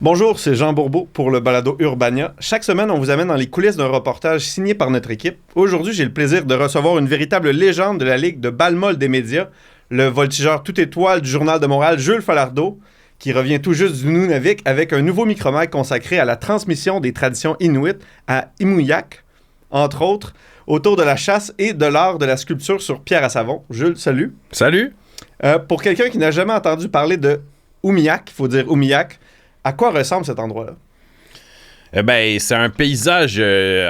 Bonjour, c'est Jean Bourbeau pour le balado Urbania. Chaque semaine, on vous amène dans les coulisses d'un reportage signé par notre équipe. Aujourd'hui, j'ai le plaisir de recevoir une véritable légende de la Ligue de balle-molle des médias, le voltigeur toute étoile du Journal de Montréal, Jules Falardeau, qui revient tout juste du Nunavik avec un nouveau micro-mag consacré à la transmission des traditions inuites à Imuyak, entre autres, autour de la chasse et de l'art de la sculpture sur pierre à savon. Jules, salut. Salut. Pour quelqu'un qui n'a jamais entendu parler de Umiak, il faut dire Umiak, à quoi ressemble cet endroit-là? Eh ben, c'est un paysage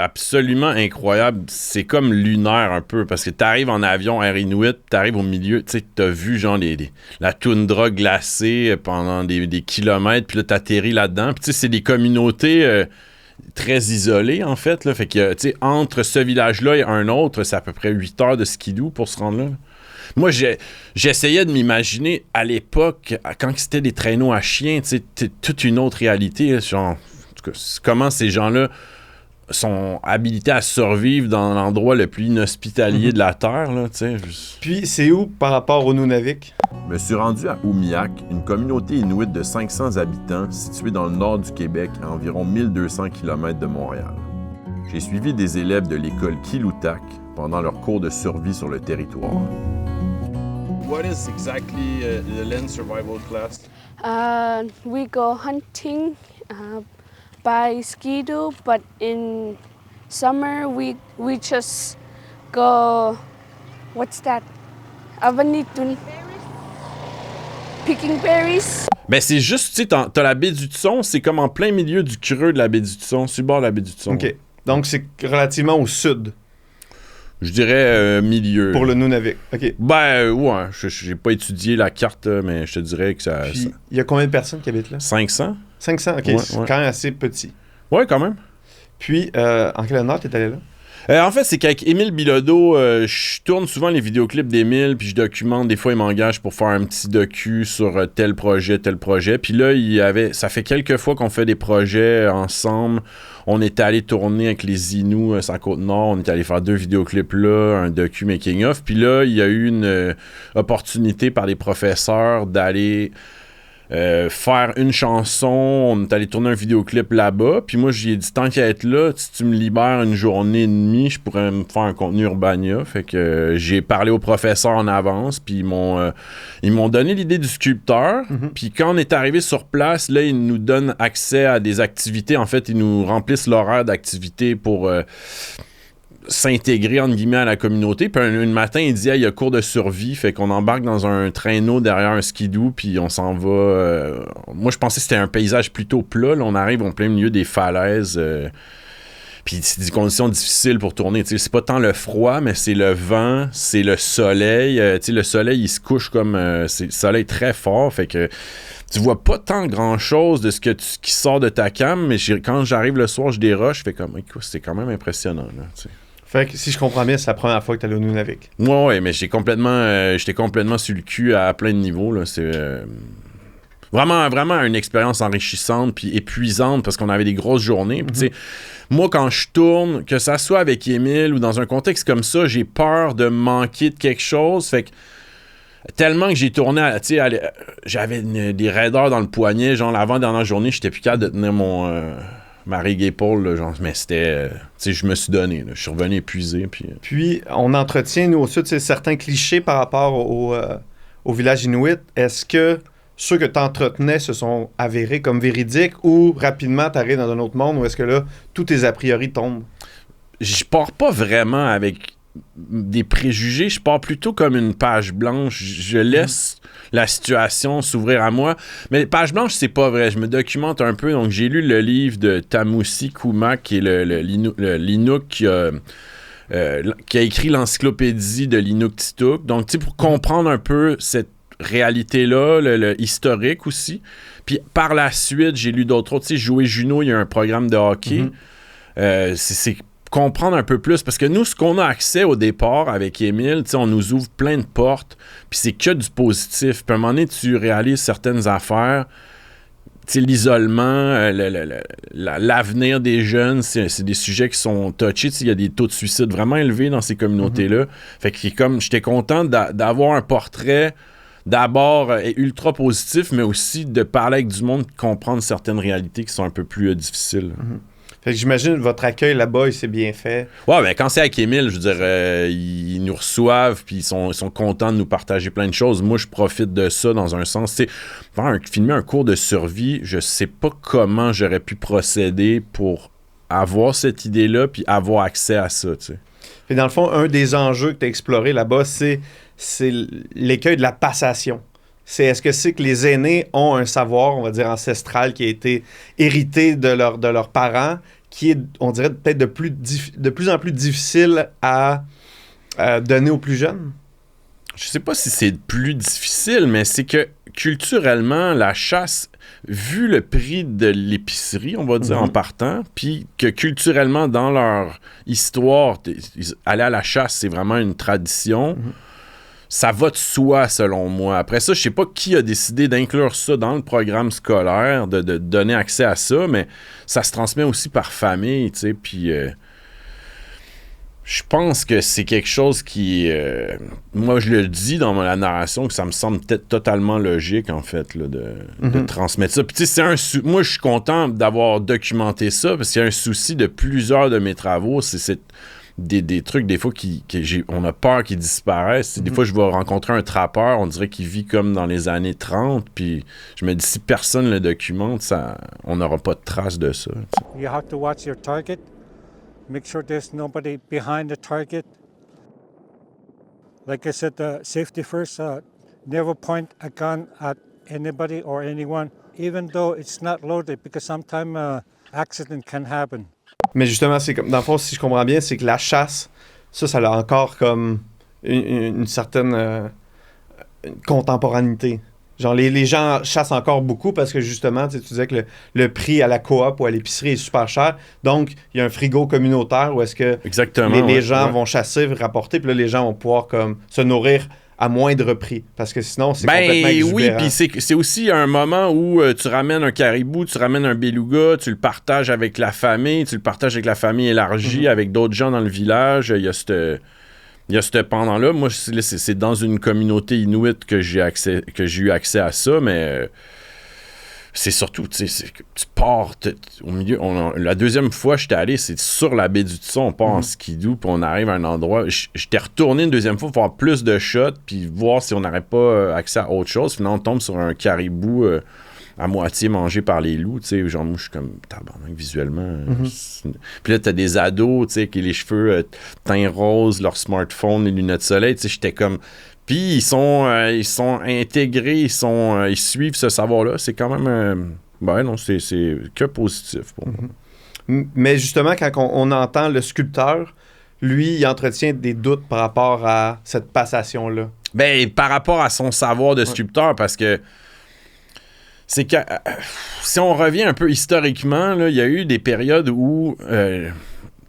absolument incroyable. C'est comme lunaire un peu, parce que t'arrives en avion Air Inuit, t'arrives au milieu, tu sais, t'as vu genre la toundra glacée pendant des kilomètres, puis là t'atterris là-dedans. Puis tu sais, c'est des communautés très isolées, en fait, là. Fait que, tu sais, entre ce village-là et un autre, c'est à peu près 8 heures de skidoo pour se rendre là. Moi, j'essayais de m'imaginer à l'époque, quand c'était des traîneaux à chiens, tu sais, toute une autre réalité. Genre, en tout cas, comment ces gens-là sont habilités à survivre dans l'endroit le plus inhospitalier de la Terre, là, tu sais. Puis, c'est où par rapport au Nunavik? Je me suis rendu à Umiak, une communauté inuite de 500 habitants située dans le nord du Québec, à environ 1200 km de Montréal. J'ai suivi des élèves de l'école Kilutak pendant leur cours de survie sur le territoire. What is exactly the land survival class? We go hunting by skidoo, but in summer we just go. What's that? Avanitun. Picking berries. Ben, c'est juste, tu sais, t'as la baie du Tson, c'est comme en plein milieu du creux de la baie du Tson, sur le bord de la baie du Tson. OK. Donc, c'est relativement au sud. Je dirais milieu. Pour le Nunavik. OK. Ben, ouais. J'ai pas étudié la carte, mais je te dirais que ça. Puis, il y a combien de personnes qui habitent là? 500? 500, OK. Ouais, C'est ouais. quand même assez petit. Ouais, quand même. Puis, en quelle année t'es allé là? En fait, c'est qu'avec Émile Bilodeau, je tourne souvent les vidéoclips d'Émile, puis je documente. Des fois, il m'engage pour faire un petit docu sur tel projet. Puis là, ça fait quelques fois qu'on fait des projets ensemble. On était allé tourner avec les Inuits sur la Côte-Nord. On était allé faire 2 vidéoclips là, un docu making-of. Puis là, il y a eu une opportunité par les professeurs d'aller faire une chanson. On est allé tourner un vidéoclip là-bas. Puis moi, j'ai dit, tant qu'à être là, si tu me libères une journée et demie, je pourrais me faire un contenu Urbania. Fait que j'ai parlé aux professeurs en avance. Puis ils m'ont donné l'idée du sculpteur. Puis quand on est arrivé sur place, là, ils nous donnent accès à des activités. En fait, ils nous remplissent l'horaire d'activités pour s'intégrer, entre guillemets, à la communauté. Puis un matin, il dit, il y a cours de survie, fait qu'on embarque dans un traîneau derrière un skidoo, puis on s'en va. Moi, je pensais que c'était un paysage plutôt plat. Là, on arrive en plein milieu des falaises. Puis c'est des conditions difficiles pour tourner. T'sais, c'est pas tant le froid, mais c'est le vent, c'est le soleil. Le soleil, il se couche comme... c'est le soleil très fort, fait que tu vois pas tant grand-chose de qui sort de ta cam, mais quand j'arrive le soir, je déroche, je fais comme, écoute, c'est quand même impressionnant, là, t'sais. Fait que si je comprends bien, c'est la première fois que t'es allé au Nunavik. Ouais, mais j'étais complètement sur le cul à plein de niveaux, là. C'est vraiment, vraiment une expérience enrichissante puis épuisante parce qu'on avait des grosses journées. Puis, tu sais, moi, quand je tourne, que ça soit avec Émile ou dans un contexte comme ça, j'ai peur de manquer de quelque chose. Fait que tellement que j'ai tourné, j'avais des raideurs dans le poignet. Genre, l'avant-dernière journée, j'étais plus capable de tenir ma rig épaule, là, genre, mais c'était... tu sais, je me suis donné, là. Je suis revenu épuisé, Puis, on entretient, nous, au sud, certains clichés par rapport au village inuit. Est-ce que ceux que tu entretenais se sont avérés comme véridiques ou rapidement t'arrives dans un autre monde ou est-ce que là, tous tes a priori tombent? Je pars pas vraiment avec des préjugés, je pars plutôt comme une page blanche. Je laisse la situation s'ouvrir à moi. Mais page blanche, c'est pas vrai. Je me documente un peu. Donc, j'ai lu le livre de Tamusi Kumak, qui est l'Inuk qui a écrit l'encyclopédie de l'Inuktitut. Donc, tu sais, pour comprendre un peu cette réalité-là, le historique aussi. Puis, par la suite, j'ai lu d'autres autres. Tu sais, Jouer Juno, il y a un programme de hockey. C'est comprendre un peu plus, parce que nous, ce qu'on a accès au départ avec Émile, on nous ouvre plein de portes, puis c'est que du positif. Puis à un moment donné, tu réalises certaines affaires, l'isolement, l'avenir des jeunes, c'est des sujets qui sont touchés. Il y a des taux de suicide vraiment élevés dans ces communautés-là. Fait que j'étais content d'avoir un portrait d'abord est ultra positif, mais aussi de parler avec du monde, comprendre certaines réalités qui sont un peu plus difficiles. Fait que j'imagine votre accueil là-bas, il s'est bien fait. Ouais, ben quand c'est avec Émile, je veux dire, ils nous reçoivent, puis ils sont contents de nous partager plein de choses. Moi, je profite de ça dans un sens. Tu sais, filmer un cours de survie, je sais pas comment j'aurais pu procéder pour avoir cette idée-là, puis avoir accès à ça, tu sais. Puis dans le fond, un des enjeux que tu as exploré là-bas, c'est l'écueil de la passation. Est-ce que c'est que les aînés ont un savoir, on va dire, ancestral qui a été hérité de leurs parents, qui est, on dirait, peut-être de plus en plus difficile à donner aux plus jeunes? Je sais pas si c'est plus difficile, mais c'est que culturellement, la chasse, vu le prix de l'épicerie, on va dire, en partant, puis que culturellement, dans leur histoire, aller à la chasse, c'est vraiment une tradition. Ça va de soi, selon moi. Après ça, je sais pas qui a décidé d'inclure ça dans le programme scolaire, de donner accès à ça, mais ça se transmet aussi par famille, tu sais, puis je pense que c'est quelque chose qui... moi, je le dis dans la narration, que ça me semble peut-être totalement logique, en fait, là, de transmettre ça. Puis tu sais, moi, je suis content d'avoir documenté ça, parce qu'il y a un souci de plusieurs de mes travaux, c'est des trucs, des fois, on a peur qu'ils disparaissent. Des fois, je vais rencontrer un trappeur, on dirait qu'il vit comme dans les années 30, puis je me dis, si personne le documente, on n'aura pas de traces de ça. You have to watch your target. Make sure there's nobody behind the target. Like I said, safety first. Never point a gun at anybody or anyone, even though it's not loaded, because sometimes accident can happen. Mais justement, c'est comme, dans le fond, si je comprends bien, c'est que la chasse, ça a encore comme une certaine contemporanéité. Genre, les gens chassent encore beaucoup parce que justement, tu disais que le prix à la coop ou à l'épicerie est super cher. Donc, il y a un frigo communautaire où est-ce que les gens vont chasser, rapporter, puis là, les gens vont pouvoir comme se nourrir à moindre prix. Parce que sinon, c'est complètement exubérant. Oui, puis c'est aussi un moment où tu ramènes un caribou, tu ramènes un beluga, tu le partages avec la famille, tu le partages avec la famille élargie, avec d'autres gens dans le village. Il y a ce pendant-là. Moi, c'est dans une communauté inuite que j'ai eu accès à ça, mais c'est surtout, tu sais, tu pars au milieu. La deuxième fois que j'étais allé, c'est sur la baie du Tson, on part en skidoo, puis on arrive à un endroit. J'étais retourné une deuxième fois pour avoir plus de shots, puis voir si on n'aurait pas accès à autre chose. Finalement, on tombe sur un caribou à moitié mangé par les loups, tu sais. Genre, moi, je suis comme tabarnak visuellement. Puis là, t'as des ados, tu sais, qui ont les cheveux teint rose, leur smartphone, les lunettes de soleil, tu sais. J'étais comme. Puis ils sont intégrés, ils suivent ce savoir-là. C'est quand même... non, c'est que positif pour moi. Mais justement, quand on entend le sculpteur, lui, il entretient des doutes par rapport à cette passation-là. Ben, par rapport à son savoir de sculpteur, parce que c'est que si on revient un peu historiquement, là, il y a eu des périodes où...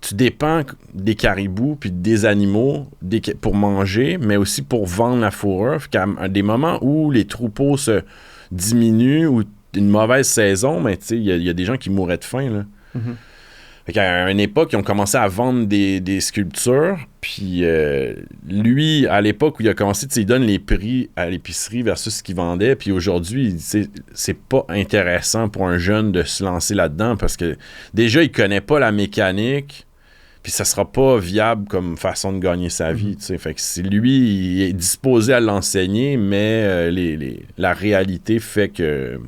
tu dépends des caribous puis des animaux pour manger, mais aussi pour vendre la fourrure. À des moments où les troupeaux se diminuent ou une mauvaise saison, ben, il y a des gens qui mouraient de faim. Là. Fait qu'à une époque, ils ont commencé à vendre des sculptures. Puis lui, à l'époque où il a commencé, il donne les prix à l'épicerie versus ce qu'il vendait. Puis aujourd'hui, c'est pas intéressant pour un jeune de se lancer là-dedans parce que déjà, il connaît pas la mécanique. Puis ça sera pas viable comme façon de gagner sa vie, tu sais. Fait que il est disposé à l'enseigner, mais la réalité fait que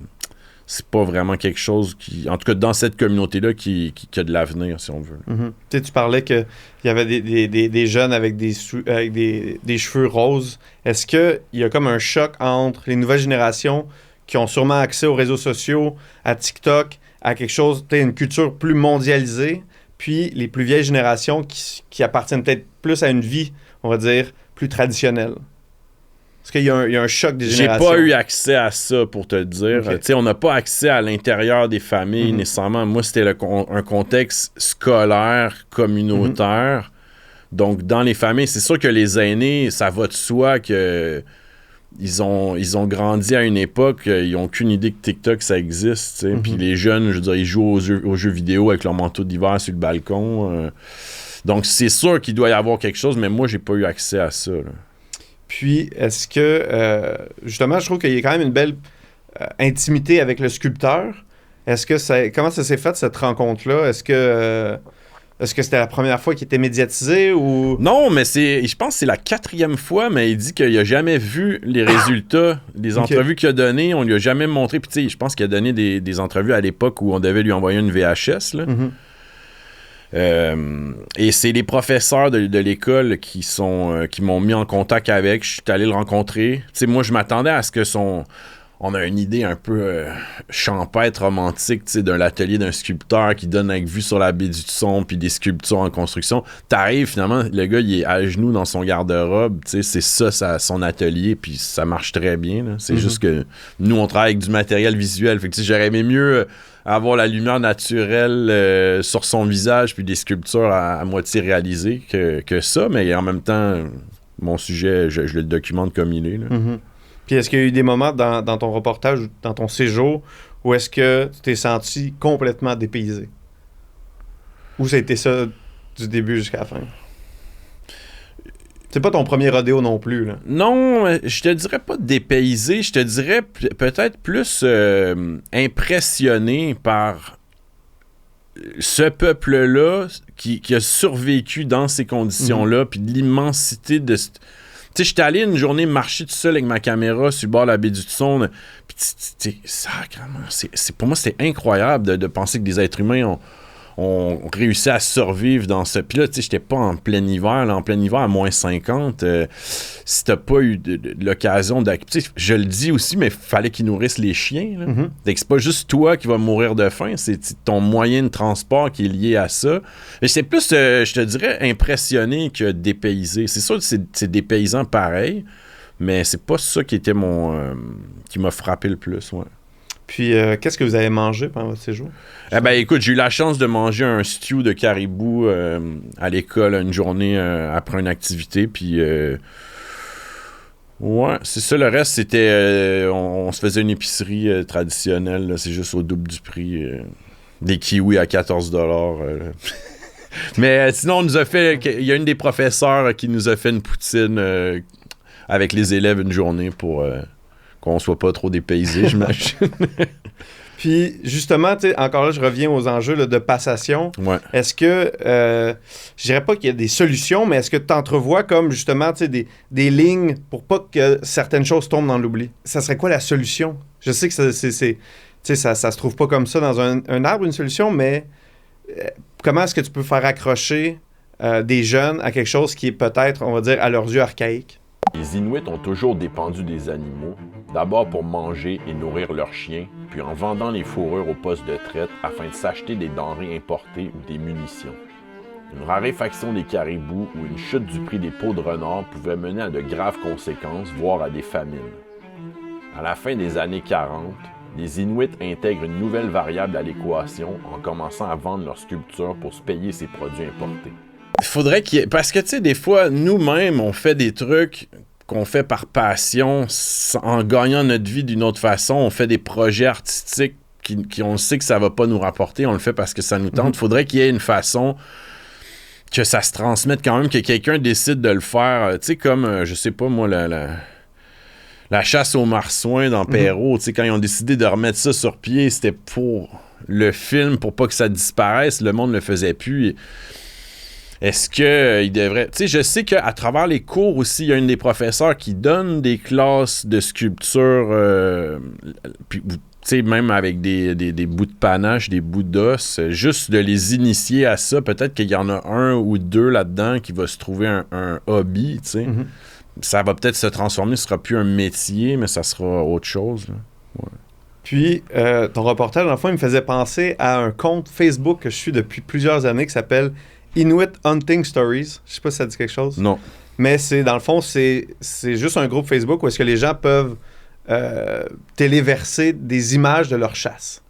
c'est pas vraiment quelque chose qui... En tout cas, dans cette communauté-là, qui a de l'avenir, si on veut. Tu parlais qu'il y avait des jeunes avec des cheveux roses. Est-ce qu'il y a comme un choc entre les nouvelles générations qui ont sûrement accès aux réseaux sociaux, à TikTok, à quelque chose, une culture plus mondialisée, puis les plus vieilles générations qui appartiennent peut-être plus à une vie, on va dire, plus traditionnelle? Est-ce qu'il y a un choc des générations? J'ai pas eu accès à ça, pour te dire. Okay. On n'a pas accès à l'intérieur des familles, nécessairement. Moi, c'était un contexte scolaire, communautaire. Donc, dans les familles, c'est sûr que les aînés, ça va de soi que... Ils ont grandi à une époque, ils n'ont aucune idée que TikTok, ça existe. Puis les jeunes, je veux dire, ils jouent aux jeux vidéo avec leur manteau d'hiver sur le balcon. Donc, c'est sûr qu'il doit y avoir quelque chose, mais moi, j'ai pas eu accès à ça. Là. Puis, est-ce que, justement, je trouve qu'il y a quand même une belle intimité avec le sculpteur. Comment ça s'est fait, cette rencontre-là? Est-ce que c'était la première fois qu'il était médiatisé ou... Non, mais je pense que c'est la 4e fois, mais il dit qu'il a jamais vu les résultats des entrevues qu'il a données. On lui a jamais montré. Puis, tu sais, je pense qu'il a donné des entrevues à l'époque où on devait lui envoyer une VHS, là. Et c'est les professeurs de l'école qui m'ont mis en contact avec. Je suis allé le rencontrer. Tu sais, moi, je m'attendais à ce que on a une idée un peu champêtre, romantique, tu sais, d'un atelier d'un sculpteur qui donne avec vue sur la baie du Son puis des sculptures en construction. T'arrives, finalement, le gars, il est à genoux dans son garde-robe, tu sais, c'est ça, son atelier, puis ça marche très bien, là. C'est juste que nous, on travaille avec du matériel visuel. Fait que, tu sais, j'aurais aimé mieux avoir la lumière naturelle sur son visage puis des sculptures à moitié réalisées que ça, mais en même temps, mon sujet, je le documente comme il est, là. Puis est-ce qu'il y a eu des moments dans ton reportage, dans ton séjour, où est-ce que tu t'es senti complètement dépaysé? Ou ça a été ça du début jusqu'à la fin? C'est pas ton premier rodéo non plus, là. Non, je te dirais pas dépaysé, je te dirais peut-être plus impressionné par ce peuple-là qui a survécu dans ces conditions-là, puis de l'immensité de... Tu sais, j'étais allé une journée marcher tout seul avec ma caméra sur le bord de la baie du Son. Puis, sacrément, pour moi, c'était incroyable de penser que des êtres humains ont réussi à survivre dans ce... Puis là, tu sais, j'étais pas en plein hiver. Là, en plein hiver, à moins 50, si t'as pas eu de l'occasion d'accepter... Je le dis aussi, mais il fallait qu'ils nourrissent les chiens. Là. Donc, c'est pas juste toi qui vas mourir de faim, c'est ton moyen de transport qui est lié à ça. Et c'est plus, je te dirais, impressionné que dépaysé. C'est sûr que c'est dépaysant pareil, mais c'est pas ça qui était qui m'a frappé le plus, ouais. Puis, qu'est-ce que vous avez mangé pendant votre séjour? Eh ben, écoute, j'ai eu la chance de manger un stew de caribou à l'école une journée après une activité. Puis, ouais, c'est ça. Le reste, c'était... on se faisait une épicerie traditionnelle. Là, c'est juste au double du prix. Des kiwis à 14$. Mais sinon, on nous a fait... Il y a une des professeurs qui nous a fait une poutine avec les élèves une journée pour... qu'on soit pas trop dépaysé, j'imagine. Puis, justement, tu sais, encore là, je reviens aux enjeux là, de passation. Ouais. Est-ce que, je dirais pas qu'il y a des solutions, mais est-ce que tu entrevois comme, justement, tu sais, des lignes pour pas que certaines choses tombent dans l'oubli? Ça serait quoi la solution? Je sais que tu sais, ça se trouve pas comme ça dans un arbre, une solution, mais comment est-ce que tu peux faire accrocher des jeunes à quelque chose qui est peut-être, on va dire, à leurs yeux archaïque? Les Inuits ont toujours dépendu des animaux, d'abord pour manger et nourrir leurs chiens, puis en vendant les fourrures au poste de traite afin de s'acheter des denrées importées ou des munitions. Une raréfaction des caribous ou une chute du prix des peaux de renard pouvait mener à de graves conséquences, voire à des famines. À la fin des années 40, les Inuits intègrent une nouvelle variable à l'équation en commençant à vendre leurs sculptures pour se payer ces produits importés. Il faudrait qu'il y ait... Parce que, tu sais, des fois, nous-mêmes, on fait des trucs qu'on fait par passion, en gagnant notre vie d'une autre façon. On fait des projets artistiques qui on sait que ça va pas nous rapporter. On le fait parce que ça nous tente. Il faudrait qu'il y ait une façon que ça se transmette quand même, que quelqu'un décide de le faire. Tu sais, comme, je sais pas, moi, la chasse aux marsouins dans Perrault, tu sais, quand ils ont décidé de remettre ça sur pied, c'était pour le film, pour pas que ça disparaisse. Le monde le faisait plus. Est-ce qu'il devrait... Tu sais, je sais qu'à travers les cours aussi, il y a une des professeurs qui donne des classes de sculpture, puis, tu sais, même avec des bouts de panache, des bouts d'os, juste de les initier à ça. Peut-être qu'il y en a un ou deux là-dedans qui va se trouver un hobby, tu sais. Ça va peut-être se transformer, ce sera plus un métier, mais ça sera autre chose, là. Ouais. Puis, ton reportage, dans le fond, il me faisait penser à un compte Facebook que je suis depuis plusieurs années qui s'appelle Inuit Hunting Stories. Je sais pas si ça dit quelque chose. Non. Mais dans le fond, c'est juste un groupe Facebook où est-ce que les gens peuvent téléverser des images de leur chasse.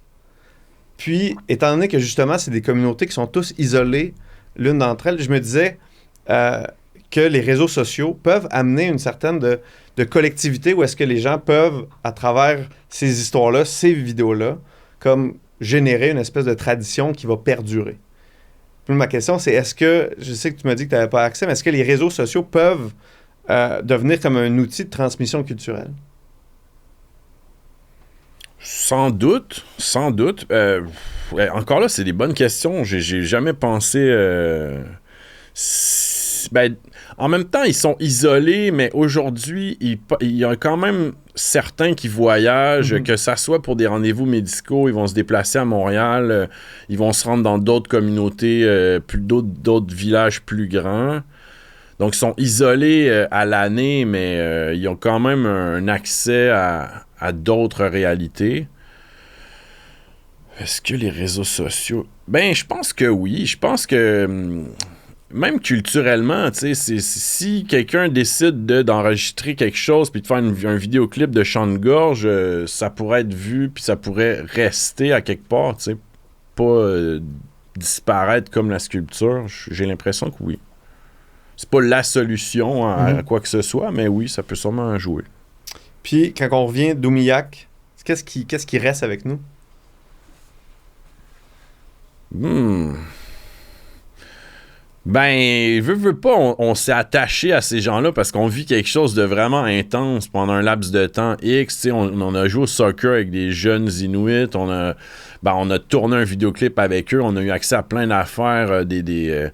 Puis, étant donné que justement, c'est des communautés qui sont tous isolées l'une d'entre elles, je me disais que les réseaux sociaux peuvent amener une certaine de collectivité où est-ce que les gens peuvent, à travers ces histoires-là, ces vidéos-là, comme générer une espèce de tradition qui va perdurer. Puis ma question, c'est est-ce que, je sais que tu m'as dit que tu n'avais pas accès, mais est-ce que les réseaux sociaux peuvent devenir comme un outil de transmission culturelle? Sans doute, sans doute. Ouais, encore là, c'est des bonnes questions. J'ai jamais pensé... ben, en même temps, ils sont isolés, mais aujourd'hui, il y a quand même certains qui voyagent, que ça soit pour des rendez-vous médicaux, ils vont se déplacer à Montréal, ils vont se rendre dans d'autres communautés, d'autres villages plus grands. Donc, ils sont isolés à l'année, mais ils ont quand même un accès à d'autres réalités. Est-ce que les réseaux sociaux... Ben, je pense que oui. Je pense que... Même culturellement, tu sais, si quelqu'un décide d'enregistrer quelque chose puis de faire un vidéoclip de chant de gorge, ça pourrait être vu puis ça pourrait rester à quelque part, tu sais, pas disparaître comme la sculpture. J'ai l'impression que oui. C'est pas la solution à quoi que ce soit, mais oui, ça peut sûrement jouer. Puis, quand on revient d'Oumillac, qu'est-ce qui reste avec nous? Ben, veux pas, on s'est attaché à ces gens-là parce qu'on vit quelque chose de vraiment intense pendant un laps de temps X. Tu sais, on a joué au soccer avec des jeunes Inuits, on a tourné un vidéoclip avec eux, on a eu accès à plein d'affaires, des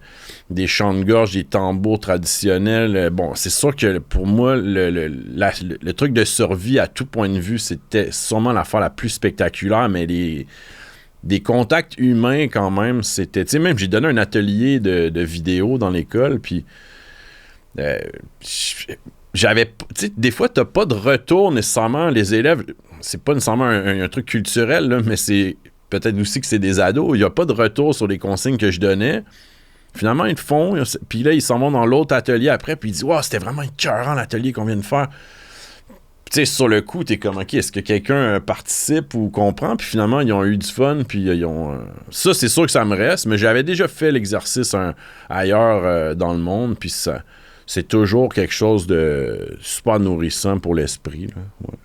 chants de gorge, des tambours traditionnels. Bon, c'est sûr que pour moi, le truc de survie à tout point de vue, c'était sûrement l'affaire la plus spectaculaire, mais des contacts humains quand même, c'était... Tu sais, même j'ai donné un atelier de vidéo dans l'école, puis j'avais... Tu sais, des fois, t'as pas de retour nécessairement. Les élèves, c'est pas nécessairement un truc culturel, là, mais c'est peut-être aussi que c'est des ados. Il y a pas de retour sur les consignes que je donnais. Finalement, ils le font, puis là, ils s'en vont dans l'autre atelier après, puis ils disent « Wow, c'était vraiment écœurant l'atelier qu'on vient de faire. » Tu sais, sur le coup, t'es comme, OK, est-ce que quelqu'un participe ou comprend? Puis finalement, ils ont eu du fun, puis ils ont... Ça, c'est sûr que ça me reste, mais j'avais déjà fait l'exercice ailleurs dans le monde, puis ça, c'est toujours quelque chose de super nourrissant pour l'esprit. Là. Ouais.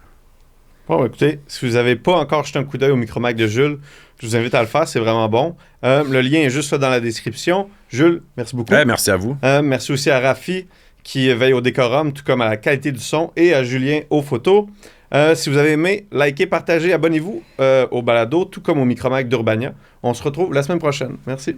Bon, écoutez, si vous n'avez pas encore jeté un coup d'œil au Micromac de Jules, je vous invite à le faire, c'est vraiment bon. Le lien est juste là dans la description. Jules, merci beaucoup. Merci à vous. Merci aussi à Rafi, qui veille au décorum, tout comme à la qualité du son, et à Julien aux photos. Si vous avez aimé, likez, partagez, abonnez-vous au balado, tout comme au Micromac d'Urbania. On se retrouve la semaine prochaine. Merci.